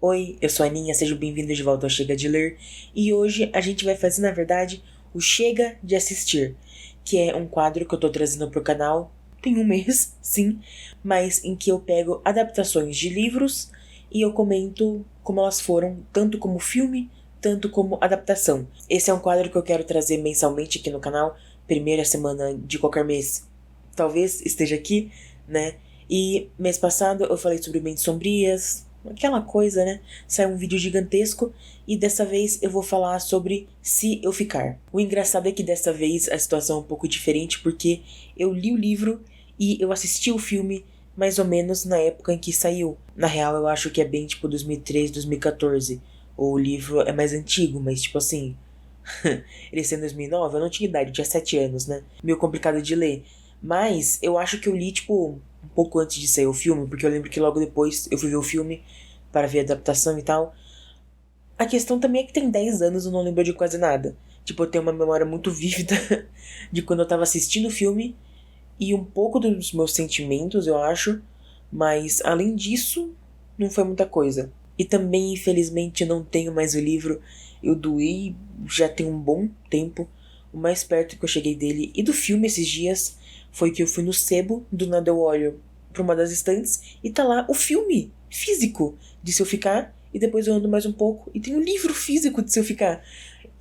Oi, eu sou a Aninha, sejam bem-vindos de volta ao Chega de Ler. E hoje a gente vai fazer, na verdade, o Chega de Assistir, que é um quadro que eu tô trazendo pro canal tem um mês, sim, mas em que eu pego adaptações de livros e eu comento como elas foram, tanto como filme, tanto como adaptação. Esse é um quadro que eu quero trazer mensalmente aqui no canal, primeira semana de qualquer mês. Talvez esteja aqui, né? E mês passado eu falei sobre Mentes Sombrias, aquela coisa, né? Saiu um vídeo gigantesco e dessa vez eu vou falar sobre Se Eu Ficar. O engraçado é que dessa vez a situação é um pouco diferente porque eu li o livro e eu assisti o filme mais ou menos na época em que saiu. Na real eu acho que é bem tipo 2013, 2014. O livro é mais antigo, mas tipo assim... ele saiu em 2009, eu não tinha idade, eu tinha 7 anos, né? Meio complicado de ler. Mas eu acho que eu li, tipo, um pouco antes de sair o filme, porque eu lembro que logo depois eu fui ver o filme para ver a adaptação e tal. A questão também é que tem 10 anos eu não lembro de quase nada. Tipo, eu tenho uma memória muito vívida de quando eu tava assistindo o filme e um pouco dos meus sentimentos, eu acho. Mas, além disso, não foi muita coisa. E também, infelizmente, eu não tenho mais o livro. Eu doei já tem um bom tempo. O mais perto que eu cheguei dele e do filme esses dias foi que eu fui no sebo, do nada eu olho pra uma das estantes e tá lá o filme físico de Se Eu Ficar. E depois eu ando mais um pouco e tem o livro físico de Se Eu Ficar.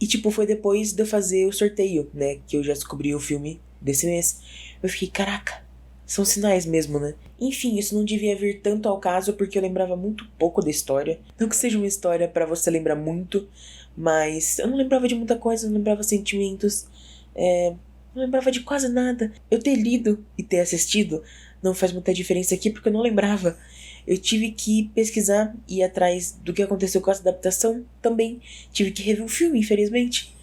E tipo, foi depois de eu fazer o sorteio, né? Que eu já descobri o filme desse mês. Eu fiquei, caraca, são sinais mesmo, né? Enfim, isso não devia vir tanto ao caso porque eu lembrava muito pouco da história. Não que seja uma história pra você lembrar muito, mas eu não lembrava de muita coisa, não lembrava sentimentos, não lembrava de quase nada. Eu ter lido e ter assistido não faz muita diferença aqui porque eu não lembrava. Eu tive que pesquisar e ir atrás do que aconteceu com essa adaptação também. Tive que rever o filme, infelizmente.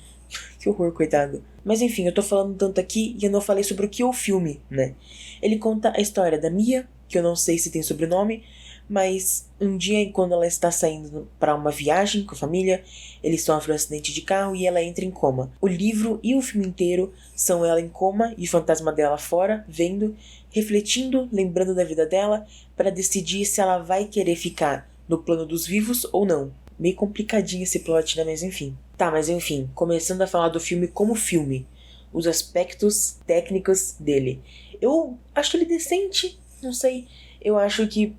Que horror, coitado. Mas enfim, eu tô falando tanto aqui e eu não falei sobre o que é o filme, né? Ele conta a história da Mia, que eu não sei se tem sobrenome, mas um dia, quando ela está saindo para uma viagem com a família, ele sofre um acidente de carro e ela entra em coma. O livro e o filme inteiro são ela em coma e o fantasma dela fora, vendo, refletindo, lembrando da vida dela, para decidir se ela vai querer ficar no plano dos vivos ou não. Meio complicadinho esse plot, né? Mas enfim. Tá, mas enfim, começando a falar do filme como filme. Os aspectos técnicos dele. Eu acho ele decente, não sei. Eu acho que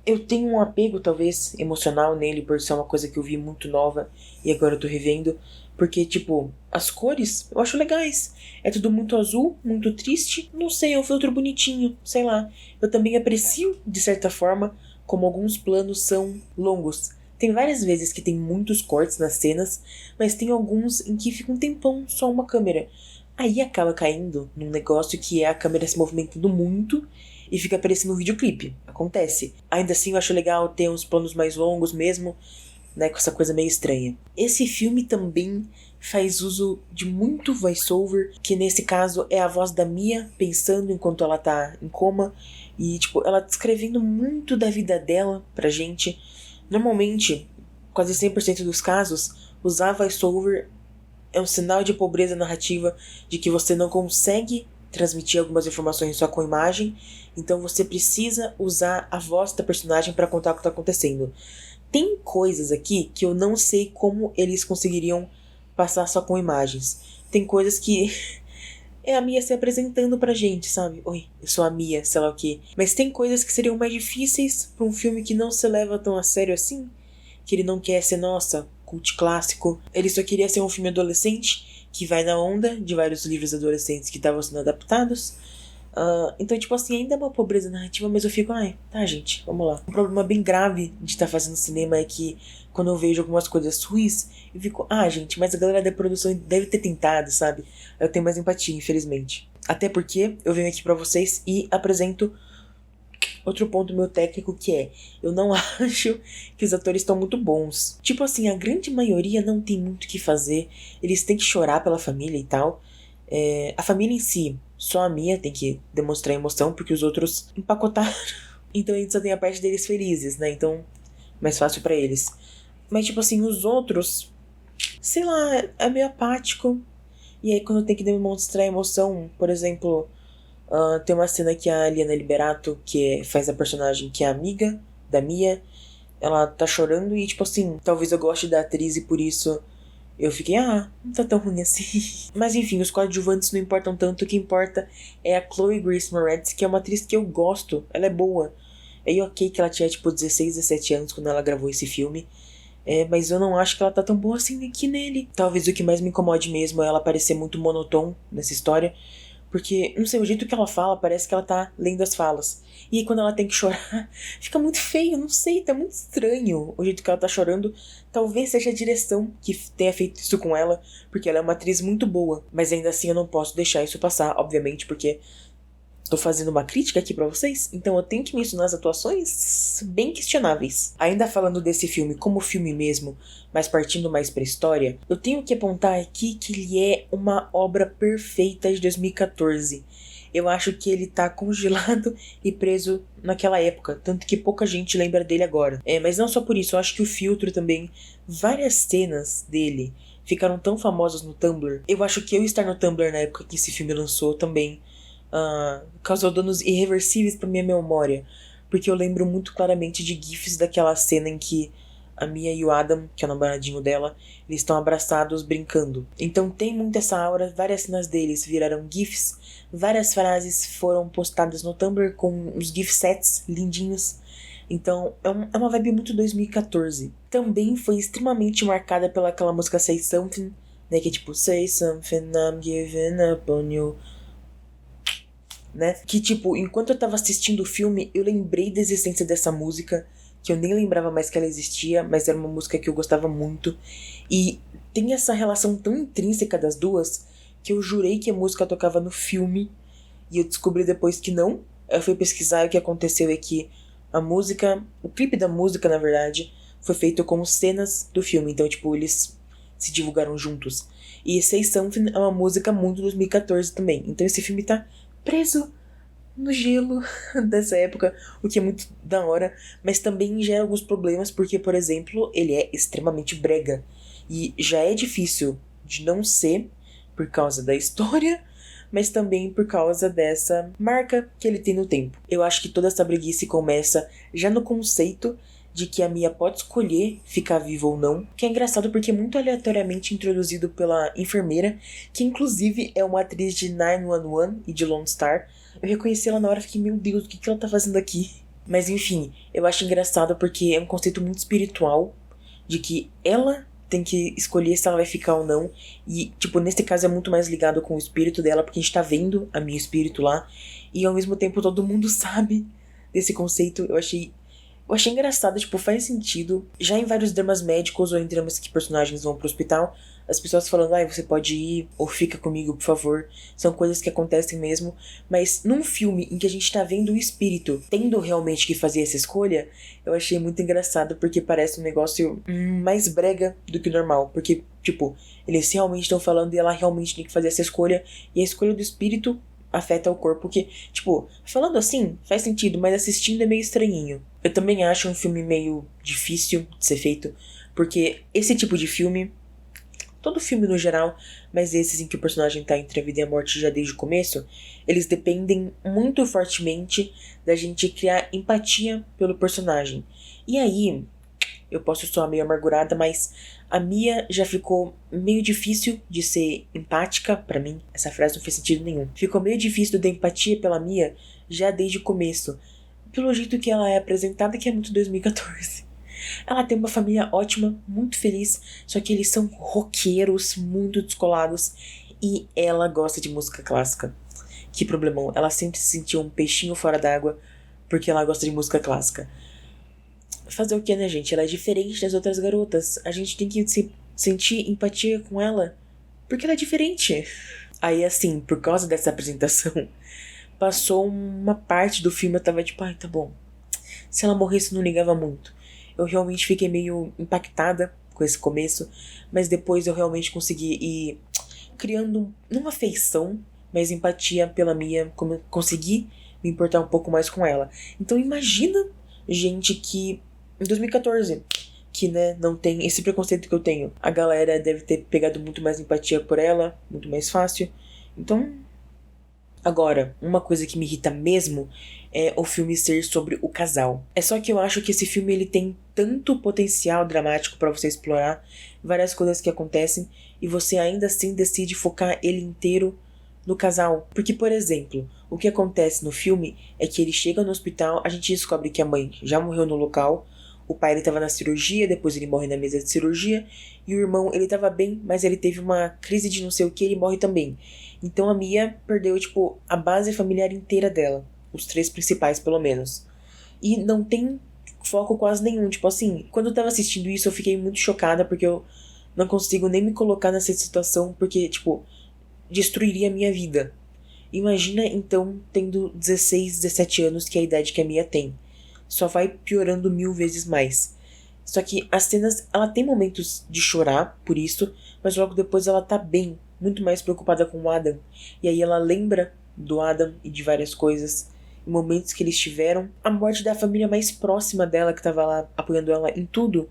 eu tenho um apego, talvez, emocional nele, por ser uma coisa que eu vi muito nova e agora eu tô revendo. Porque, tipo, as cores eu acho legais. É tudo muito azul, muito triste. Não sei, é um filtro bonitinho, sei lá. Eu também aprecio, de certa forma, como alguns planos são longos. Tem várias vezes que tem muitos cortes nas cenas, mas tem alguns em que fica um tempão só uma câmera. Aí acaba caindo num negócio que é a câmera se movimentando muito e fica parecendo um videoclipe. Acontece. Ainda assim eu acho legal ter uns planos mais longos mesmo, né, com essa coisa meio estranha. Esse filme também faz uso de muito voice-over, que nesse caso é a voz da Mia pensando enquanto ela tá em coma e tipo, ela descrevendo muito da vida dela pra gente. Normalmente, quase 100% dos casos, usar voice-over é um sinal de pobreza narrativa, de que você não consegue transmitir algumas informações só com imagem, então você precisa usar a voz da personagem para contar o que está acontecendo. Tem coisas aqui que eu não sei como eles conseguiriam passar só com imagens. Tem coisas que é a Mia se apresentando pra gente, sabe? Oi, eu sou a Mia, sei lá o quê. Mas tem coisas que seriam mais difíceis pra um filme que não se leva tão a sério assim. Que ele não quer ser, nossa, cult clássico. Ele só queria ser um filme adolescente que vai na onda de vários livros adolescentes que estavam sendo adaptados. Então, tipo assim, ainda é uma pobreza narrativa, mas eu fico, ai, tá, gente, vamos lá. Um problema bem grave de estar fazendo cinema é que quando eu vejo algumas coisas ruins, eu fico, gente, mas a galera da produção deve ter tentado, sabe? Eu tenho mais empatia, infelizmente. Até porque eu venho aqui pra vocês e apresento outro ponto meu técnico, que é, eu não acho que os atores estão muito bons. Tipo assim, a grande maioria não tem muito o que fazer, eles têm que chorar pela família e tal. A família em si, só a Mia tem que demonstrar emoção, porque os outros empacotaram. Então a gente só tem a parte deles felizes, né? Então, mais fácil pra eles. Mas tipo assim, os outros, sei lá, é meio apático. E aí quando tem que demonstrar emoção, por exemplo, tem uma cena que a Liana Liberato, que faz a personagem que é amiga da Mia, ela tá chorando e, tipo assim, talvez eu goste da atriz e por isso eu fiquei, não tá tão ruim assim. Mas enfim, os coadjuvantes não importam tanto. O que importa é a Chloe Grace Moretz, que é uma atriz que eu gosto. Ela é boa. É ok que ela tinha tipo 16, 17 anos quando ela gravou esse filme. Mas eu não acho que ela tá tão boa assim aqui nele. Talvez o que mais me incomode mesmo é ela parecer muito monotone nessa história. Porque, não sei, o jeito que ela fala parece que ela tá lendo as falas. E aí quando ela tem que chorar, fica muito feio, não sei, tá muito estranho o jeito que ela tá chorando. Talvez seja a direção que tenha feito isso com ela, porque ela é uma atriz muito boa. Mas ainda assim eu não posso deixar isso passar, obviamente, porque tô fazendo uma crítica aqui pra vocês, então eu tenho que mencionar as atuações bem questionáveis. Ainda falando desse filme como filme mesmo, mas partindo mais pra história, eu tenho que apontar aqui que ele é uma obra perfeita de 2014. Eu acho que ele tá congelado e preso naquela época, tanto que pouca gente lembra dele agora. Mas não só por isso, eu acho que o filtro também, várias cenas dele ficaram tão famosas no Tumblr. Eu acho que eu estar no Tumblr na época que esse filme lançou também causou danos irreversíveis pra minha memória, porque eu lembro muito claramente de gifs daquela cena em que a Mia e o Adam, que é o namoradinho dela, eles estão abraçados brincando. Então tem muito essa aura, várias cenas deles viraram gifs, várias frases foram postadas no Tumblr com os gif sets lindinhos. Então é uma vibe muito 2014. Também foi extremamente marcada pela aquela música Say Something, né, que é tipo Say Something, I'm giving up on you, né? Que tipo, enquanto eu tava assistindo o filme, eu lembrei da existência dessa música, que eu nem lembrava mais que ela existia, mas era uma música que eu gostava muito. E tem essa relação tão intrínseca das duas, que eu jurei que a música tocava no filme, e eu descobri depois que não. Eu fui pesquisar e o que aconteceu é que a música, o clipe da música, na verdade, foi feito como cenas do filme, então tipo, eles se divulgaram juntos. E Say Something é uma música muito 2014 também, então esse filme tá preso no gelo dessa época, o que é muito da hora, mas também gera alguns problemas, porque, por exemplo, ele é extremamente brega, e já é difícil de não ser por causa da história, mas também por causa dessa marca que ele tem no tempo. Eu acho que toda essa breguice começa já no conceito de que a Mia pode escolher ficar viva ou não, que é engraçado porque é muito aleatoriamente introduzido pela enfermeira, que inclusive é uma atriz de 911 e de Lone Star. Eu reconheci ela na hora e fiquei, meu Deus, o que ela tá fazendo aqui? Mas enfim, eu acho engraçado porque é um conceito muito espiritual, de que ela tem que escolher se ela vai ficar ou não, e tipo, nesse caso é muito mais ligado com o espírito dela, porque a gente tá vendo a Mia espírito lá, e ao mesmo tempo todo mundo sabe desse conceito. Eu achei engraçado, tipo, faz sentido. Já em vários dramas médicos ou em dramas que personagens vão pro hospital, as pessoas falando, você pode ir, ou fica comigo, por favor. São coisas que acontecem mesmo. Mas num filme em que a gente tá vendo o espírito tendo realmente que fazer essa escolha, eu achei muito engraçado, porque parece um negócio mais brega do que o normal. Porque, tipo, eles realmente estão falando e ela realmente tem que fazer essa escolha, e a escolha do espírito afeta o corpo, que, tipo, falando assim, faz sentido, mas assistindo é meio estranhinho. Eu também acho um filme meio difícil de ser feito, porque esse tipo de filme, todo filme no geral, mas esses em que o personagem tá entre a vida e a morte já desde o começo, eles dependem muito fortemente da gente criar empatia pelo personagem. E aí, eu posso soar meio amargurada, mas a Mia já ficou meio difícil de ser empática pra mim. Essa frase não fez sentido nenhum. Ficou meio difícil de ter empatia pela Mia já desde o começo, pelo jeito que ela é apresentada, que é muito 2014. Ela tem uma família ótima, muito feliz, só que eles são roqueiros, muito descolados, e ela gosta de música clássica. Que problemão, ela sempre se sentiu um peixinho fora d'água porque ela gosta de música clássica. Fazer o que, né, gente? Ela é diferente das outras garotas. A gente tem que sentir empatia com ela, porque ela é diferente. Aí, assim, por causa dessa apresentação, passou uma parte do filme, eu tava tipo, tá bom. Se ela morresse, eu não ligava muito. Eu realmente fiquei meio impactada com esse começo, mas depois eu realmente consegui ir criando, não afeição, mas empatia pela Mia, como consegui me importar um pouco mais com ela. Então imagina gente que em 2014, que, né, não tem esse preconceito que eu tenho. A galera deve ter pegado muito mais empatia por ela, muito mais fácil. Então, agora, uma coisa que me irrita mesmo é o filme ser sobre o casal. É só que eu acho que esse filme ele tem tanto potencial dramático pra você explorar, várias coisas que acontecem, e você ainda assim decide focar ele inteiro no casal. Porque, por exemplo, o que acontece no filme é que ele chega no hospital, a gente descobre que a mãe já morreu no local, o pai ele tava na cirurgia, depois ele morre na mesa de cirurgia, e o irmão ele tava bem, mas ele teve uma crise de não sei o que, ele morre também. Então a Mia perdeu, tipo, a base familiar inteira dela, os 3 principais pelo menos. E não tem foco quase nenhum, tipo assim, quando eu tava assistindo isso eu fiquei muito chocada, porque eu não consigo nem me colocar nessa situação, porque, tipo, destruiria a minha vida. Imagina então tendo 16, 17 anos, que é a idade que a Mia tem. Só vai piorando 1000 vezes mais. Só que as cenas, ela tem momentos de chorar por isso, mas logo depois ela tá bem, muito mais preocupada com o Adam. E aí ela lembra do Adam e de várias coisas, em momentos que eles tiveram. A morte da família mais próxima dela, que tava lá apoiando ela em tudo,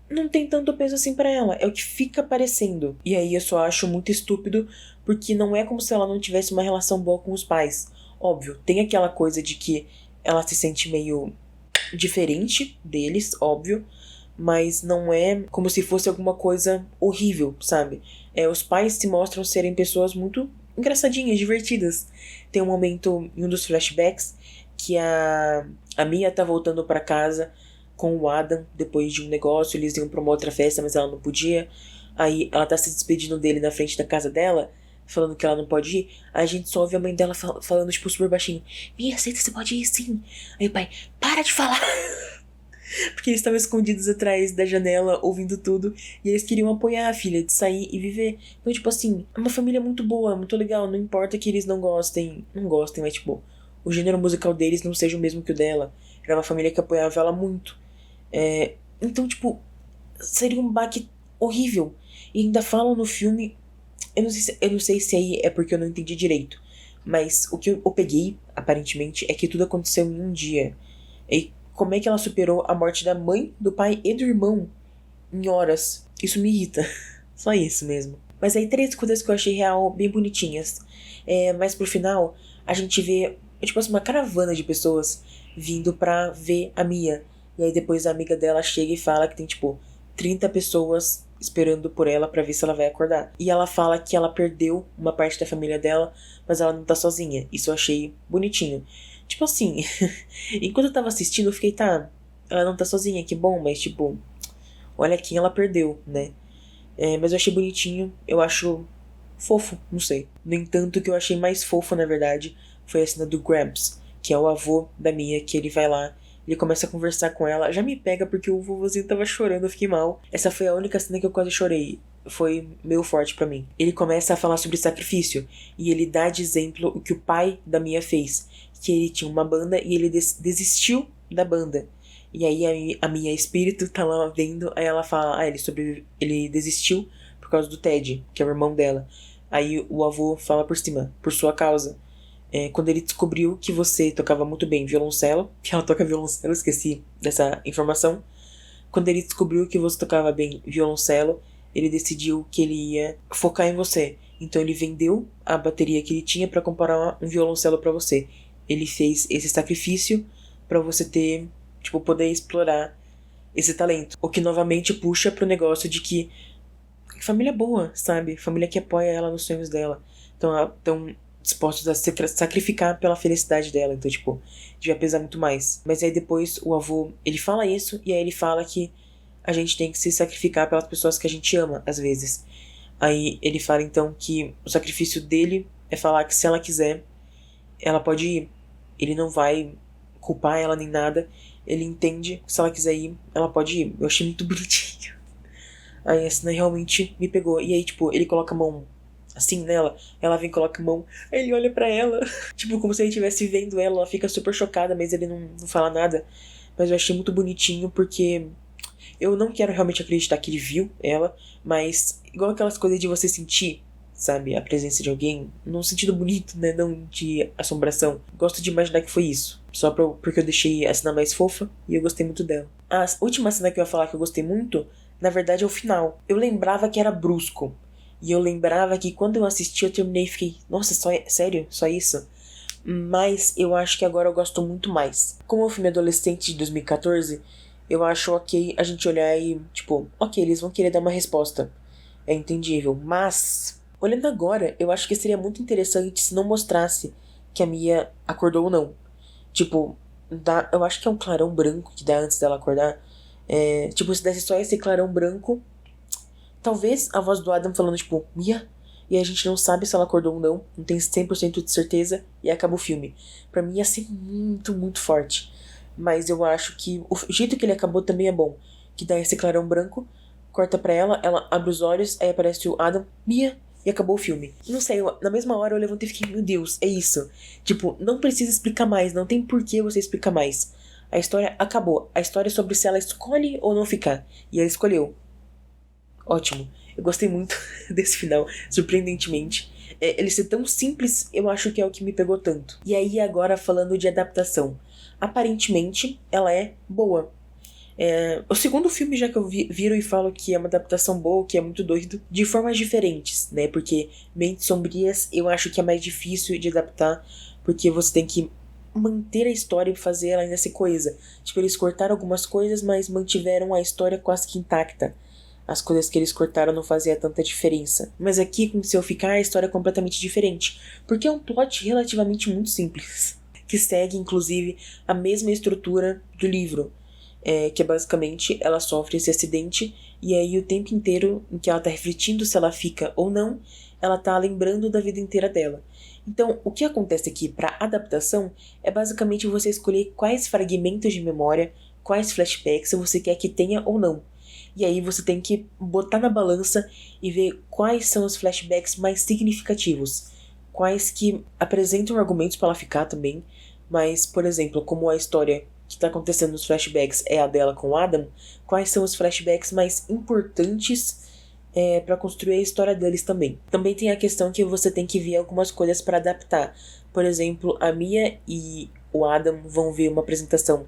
não tem tanto peso assim pra ela, é o que fica parecendo. E aí eu só acho muito estúpido, porque não é como se ela não tivesse uma relação boa com os pais. Óbvio, tem aquela coisa de que ela se sente meio diferente deles, óbvio, mas não é como se fosse alguma coisa horrível, sabe? Os pais se mostram serem pessoas muito engraçadinhas, divertidas. Tem um momento em um dos flashbacks que a Mia tá voltando pra casa com o Adam depois de um negócio, eles iam pra uma outra festa, mas ela não podia. Aí ela tá se despedindo dele na frente da casa dela, falando que ela não pode ir. Aí a gente só ouve a mãe dela falando, tipo, super baixinho: Mia, aceita, você pode ir sim. Aí o pai: para de falar. Porque eles estavam escondidos atrás da janela, ouvindo tudo, e eles queriam apoiar a filha de sair e viver. Então, tipo assim, é uma família muito boa, muito legal. Não importa que eles não gostem, mas tipo, o gênero musical deles não seja o mesmo que o dela. Era uma família que apoiava ela muito. Então, tipo, seria um baque horrível. E ainda falam no filme, eu não sei se aí é porque eu não entendi direito, mas o que eu peguei, aparentemente, é que tudo aconteceu em um dia. E como é que ela superou a morte da mãe, do pai e do irmão em horas? Isso me irrita. Só isso mesmo. Mas aí 3 coisas que eu achei real bem bonitinhas. Mas pro final, a gente vê, tipo assim, uma caravana de pessoas vindo pra ver a Mia. E aí depois a amiga dela chega e fala que tem, tipo, 30 pessoas esperando por ela pra ver se ela vai acordar. E ela fala que ela perdeu uma parte da família dela, mas ela não tá sozinha. Isso eu achei bonitinho. Tipo assim, enquanto eu tava assistindo eu fiquei, tá, ela não tá sozinha, que bom, mas tipo, olha quem ela perdeu, né? Mas eu achei bonitinho, eu acho fofo, não sei. No entanto, o que eu achei mais fofo, na verdade, foi a cena do Gramps, que é o avô da Mia, que ele vai lá, ele começa a conversar com ela, já me pega porque o vovozinho tava chorando, eu fiquei mal. Essa foi a única cena que eu quase chorei, foi meio forte pra mim. Ele começa a falar sobre sacrifício, e ele dá de exemplo o que o pai da Mia fez, que ele tinha uma banda e ele desistiu da banda. E aí a Mia espírito tá lá vendo, aí ela fala, ele desistiu por causa do Ted, que é o irmão dela. Aí o avô fala por cima, por sua causa. Quando ele descobriu que você tocava muito bem violoncelo, que ela toca violoncelo, esqueci dessa informação. Quando ele descobriu que você tocava bem violoncelo, ele decidiu que ele ia focar em você. Então ele vendeu a bateria que ele tinha para comprar um violoncelo para você. Ele fez esse sacrifício para você ter, tipo, poder explorar esse talento. O que novamente puxa pro negócio de que família boa, sabe? Família que apoia ela nos sonhos dela. Então dispostos a se sacrificar pela felicidade dela. Então, tipo, devia pesar muito mais. Mas aí depois o avô, ele fala isso, e aí ele fala que a gente tem que se sacrificar pelas pessoas que a gente ama, às vezes. Aí ele fala então que o sacrifício dele é falar que se ela quiser, ela pode ir. Ele não vai culpar ela nem nada. Ele entende que se ela quiser ir, ela pode ir. Eu achei muito bonitinho. Aí a cena realmente me pegou. E aí, tipo, ele coloca a mão assim nela, ela vem e coloca a mão, aí ele olha pra ela, tipo, como se ele estivesse vendo ela fica super chocada, mas ele não fala nada. Mas eu achei muito bonitinho, porque eu não quero realmente acreditar que ele viu ela, mas igual aquelas coisas de você sentir, sabe, a presença de alguém, num sentido bonito, né, não de assombração. Gosto de imaginar que foi isso, porque eu deixei a cena mais fofa, e eu gostei muito dela. A última cena que eu ia falar que eu gostei muito, na verdade é o final. Eu lembrava que era brusco, e eu lembrava que quando eu assisti, eu terminei e fiquei, nossa, sério? Só isso? Mas eu acho que agora eu gosto muito mais. Como o filme é adolescente de 2014, eu acho ok a gente olhar e, tipo, ok, eles vão querer dar uma resposta. É entendível. Mas, olhando agora, eu acho que seria muito interessante se não mostrasse que a Mia acordou ou não. Tipo, eu acho que é um clarão branco que dá antes dela acordar. Tipo, se desse só esse clarão branco, talvez a voz do Adam falando, tipo, Mia. E a gente não sabe se ela acordou ou não. Não tem 100% de certeza. E acaba o filme. Pra mim ia ser muito, muito forte. Mas eu acho que o jeito que ele acabou também é bom. Que dá esse clarão branco, corta pra ela abre os olhos, aí aparece o Adam, Mia, e acabou o filme. Não sei, na mesma hora eu levantei e fiquei, meu Deus, é isso. Tipo, não precisa explicar mais, não tem por que você explicar mais. A história acabou. A história é sobre se ela escolhe ou não ficar. E ela escolheu. Ótimo. Eu gostei muito desse final, surpreendentemente. Ele ser tão simples, eu acho que é o que me pegou tanto. E aí, agora falando de adaptação. Aparentemente, ela é boa. O segundo filme, já que eu viro e falo que é uma adaptação boa, que é muito doido, de formas diferentes, né? Porque Mentes Sombrias eu acho que é mais difícil de adaptar, porque você tem que manter a história e fazer ela ainda ser coesa. Tipo, eles cortaram algumas coisas, mas mantiveram a história quase que intacta. As coisas que eles cortaram não fazia tanta diferença. Mas aqui, com Se Eu Ficar, a história é completamente diferente. Porque é um plot relativamente muito simples. Que segue, inclusive, a mesma estrutura do livro. Que é basicamente, ela sofre esse acidente. E aí, o tempo inteiro em que ela tá refletindo se ela fica ou não, ela tá lembrando da vida inteira dela. Então, o que acontece aqui para adaptação é basicamente você escolher quais fragmentos de memória, quais flashbacks você quer que tenha ou não. E aí você tem que botar na balança e ver quais são os flashbacks mais significativos. Quais que apresentam argumentos para ela ficar também. Mas, por exemplo, como a história que está acontecendo nos flashbacks é a dela com o Adam, quais são os flashbacks mais importantes para construir a história deles também. Também tem a questão que você tem que ver algumas coisas para adaptar. Por exemplo, a Mia e o Adam vão ver uma apresentação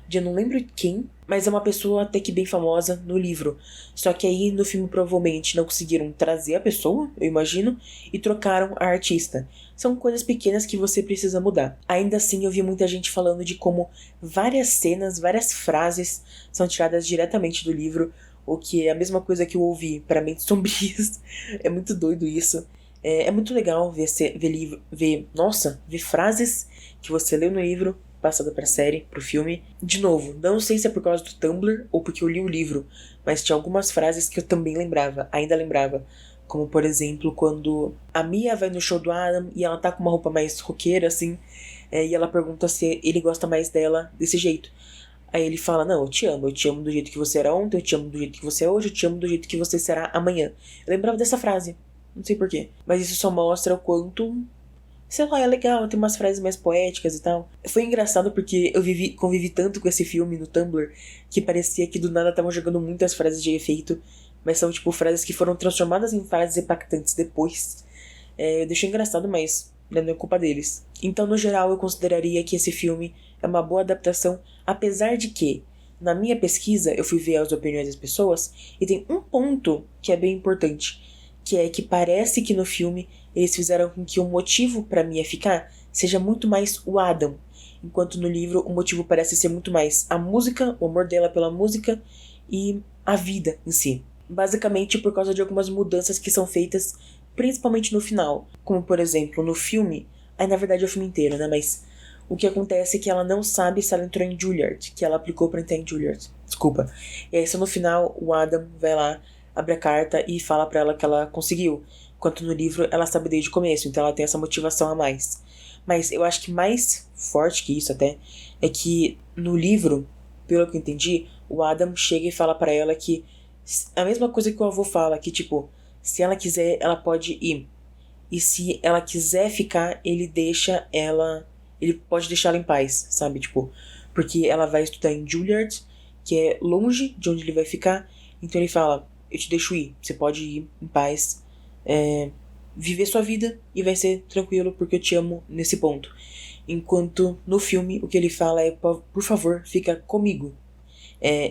de eu não lembro quem, mas é uma pessoa até que bem famosa no livro. Só que aí no filme provavelmente não conseguiram trazer a pessoa, eu imagino, e trocaram a artista. São coisas pequenas que você precisa mudar. Ainda assim, eu vi muita gente falando de como várias cenas, várias frases são tiradas diretamente do livro, o que é a mesma coisa que eu ouvi para Mentes Sombrias. É muito doido isso. É muito legal ver frases que você leu no livro passada pra série, pro filme. De novo, não sei se é por causa do Tumblr ou porque eu li o livro, mas tinha algumas frases que eu também lembrava, ainda lembrava. Como, por exemplo, quando a Mia vai no show do Adam e ela tá com uma roupa mais roqueira, assim, e ela pergunta se ele gosta mais dela desse jeito. Aí ele fala, não, eu te amo do jeito que você era ontem, eu te amo do jeito que você é hoje, eu te amo do jeito que você será amanhã. Eu lembrava dessa frase, não sei porquê. Mas isso só mostra o quanto, sei lá, é legal, tem umas frases mais poéticas e tal. Foi engraçado porque eu convivi tanto com esse filme no Tumblr que parecia que do nada estavam jogando muitas frases de efeito, mas são tipo frases que foram transformadas em frases impactantes depois. Eu deixei engraçado, mas não é culpa deles. Então, no geral, eu consideraria que esse filme é uma boa adaptação, apesar de que, na minha pesquisa, eu fui ver as opiniões das pessoas e tem um ponto que é bem importante, que é que parece que no filme eles fizeram com que o motivo para Mia ficar seja muito mais o Adam, enquanto no livro o motivo parece ser muito mais a música, o amor dela pela música e a vida em si. Basicamente por causa de algumas mudanças que são feitas, principalmente no final. Como, por exemplo, no filme, aí na verdade é o filme inteiro, né, mas o que acontece é que ela não sabe se ela entrou em Juilliard, que ela aplicou pra entrar em Juilliard. Desculpa. E aí só no final o Adam vai lá, abre a carta e fala pra ela que ela conseguiu. Enquanto no livro ela sabe desde o começo, então ela tem essa motivação a mais. Mas eu acho que mais forte que isso até é que no livro, pelo que eu entendi, o Adam chega e fala pra ela que a mesma coisa que o avô fala, que tipo, se ela quiser, ela pode ir. E se ela quiser ficar, ele pode deixar ela em paz, sabe? Tipo, porque ela vai estudar em Juilliard, que é longe de onde ele vai ficar. Então ele fala, eu te deixo ir, você pode ir em paz, viver sua vida e vai ser tranquilo porque eu te amo nesse ponto. Enquanto no filme o que ele fala é, por favor, fica comigo.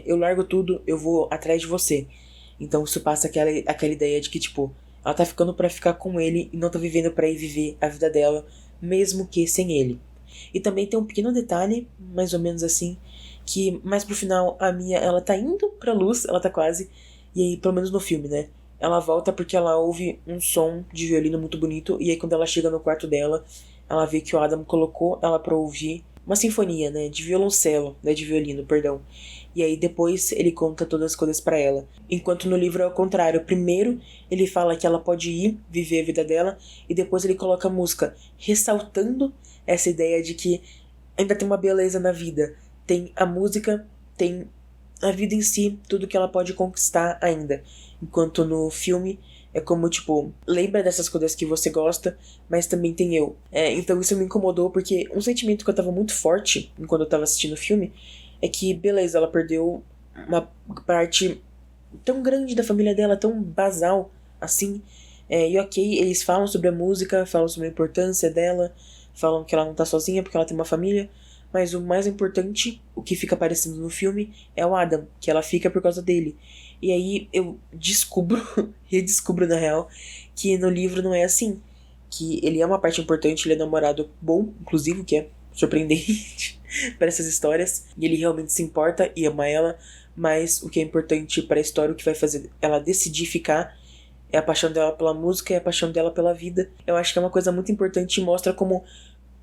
Eu largo tudo, eu vou atrás de você. Então isso passa aquela ideia de que, tipo, ela tá ficando pra ficar com ele e não tá vivendo pra ir viver a vida dela, mesmo que sem ele. E também tem um pequeno detalhe, mais ou menos assim, que mais pro final a Mia, ela tá indo pra luz, ela tá quase, e aí, pelo menos no filme, né? Ela volta porque ela ouve um som de violino muito bonito, e aí quando ela chega no quarto dela, ela vê que o Adam colocou ela pra ouvir uma sinfonia, né? De violoncelo, né? De violino, perdão. E aí depois ele conta todas as coisas pra ela. Enquanto no livro é o contrário. Primeiro ele fala que ela pode ir viver a vida dela, e depois ele coloca a música ressaltando essa ideia de que ainda tem uma beleza na vida. Tem a música, tem a vida em si, tudo que ela pode conquistar ainda. Enquanto no filme é como, tipo, lembra dessas coisas que você gosta, mas também tem eu. Então isso me incomodou porque um sentimento que eu tava muito forte enquanto eu tava assistindo o filme é que, beleza, ela perdeu uma parte tão grande da família dela, tão basal assim. E ok, eles falam sobre a música, falam sobre a importância dela, falam que ela não tá sozinha porque ela tem uma família. Mas o mais importante, o que fica aparecendo no filme, é o Adam, que ela fica por causa dele. E aí eu descubro, redescubro na real, que no livro não é assim. Que ele é uma parte importante, ele é namorado bom, inclusive, o que é surpreendente para essas histórias. E ele realmente se importa e ama ela. Mas o que é importante para a história, o que vai fazer ela decidir ficar, é a paixão dela pela música e a paixão dela pela vida. Eu acho que é uma coisa muito importante e mostra como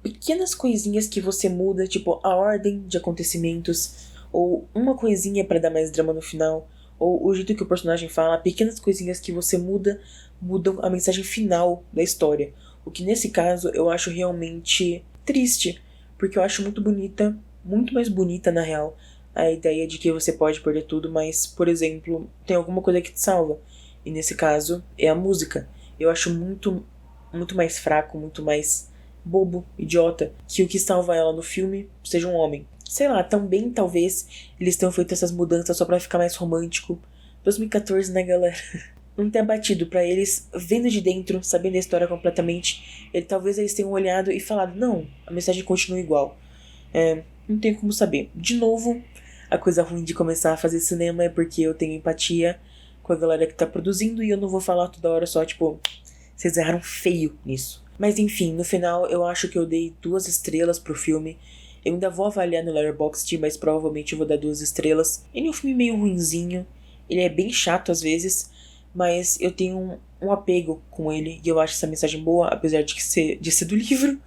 pequenas coisinhas que você muda, tipo a ordem de acontecimentos, ou uma coisinha para dar mais drama no final, ou o jeito que o personagem fala, pequenas coisinhas que você muda, mudam a mensagem final da história. O que nesse caso eu acho realmente triste, porque eu acho muito bonita, muito mais bonita na real, a ideia de que você pode perder tudo, mas, por exemplo, tem alguma coisa que te salva. E nesse caso é a música. Eu acho muito, muito mais fraco, muito mais bobo, idiota, que o que salva ela no filme seja um homem. Sei lá, também talvez eles tenham feito essas mudanças só pra ficar mais romântico. 2014, né, galera? Não ter batido pra eles, vendo de dentro, sabendo a história completamente. Talvez eles tenham olhado e falado, não, a mensagem continua igual. Não tenho como saber. De novo, a coisa ruim de começar a fazer cinema é porque eu tenho empatia com a galera que tá produzindo e eu não vou falar toda hora só, tipo, vocês erraram feio nisso. Mas enfim, no final eu acho que eu dei 2 estrelas pro filme. Eu ainda vou avaliar no Letterboxd, mas provavelmente eu vou dar 2 estrelas. Ele é um filme meio ruinzinho, ele é bem chato às vezes, mas eu tenho um apego com ele e eu acho essa mensagem boa, apesar de ser do livro.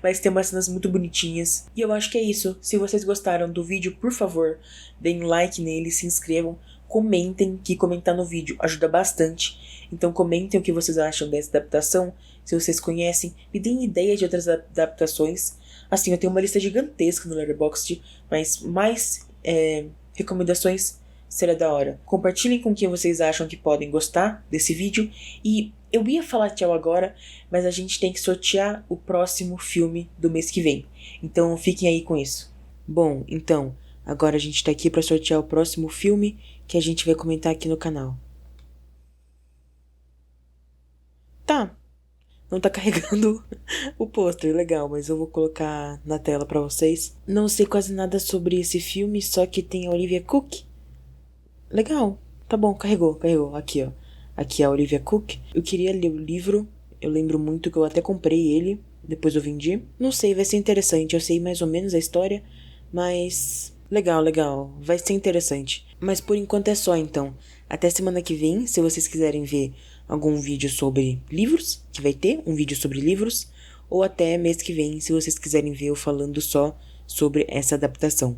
Mas tem umas cenas muito bonitinhas. E eu acho que é isso. Se vocês gostaram do vídeo, por favor, deem like nele, se inscrevam, comentem, que comentar no vídeo ajuda bastante. Então comentem o que vocês acham dessa adaptação, se vocês conhecem, me deem ideia de outras adaptações. Assim, eu tenho uma lista gigantesca no Letterboxd, mas mais recomendações seria da hora. Compartilhem com quem vocês acham que podem gostar desse vídeo. E eu ia falar tchau agora, mas a gente tem que sortear o próximo filme do mês que vem. Então fiquem aí com isso. Bom, então, agora a gente tá aqui pra sortear o próximo filme que a gente vai comentar aqui no canal. Tá, não tá carregando o pôster, legal, mas eu vou colocar na tela pra vocês. Não sei quase nada sobre esse filme, só que tem a Olivia Cook. Legal, tá bom, carregou, aqui ó. Aqui é a Olivia Cook. Eu queria ler o livro, eu lembro muito que eu até comprei ele, depois eu vendi. Não sei, vai ser interessante, eu sei mais ou menos a história, mas... Legal, vai ser interessante. Mas por enquanto é só então. Até semana que vem, se vocês quiserem ver algum vídeo sobre livros, que vai ter um vídeo sobre livros, ou até mês que vem, se vocês quiserem ver eu falando só sobre essa adaptação.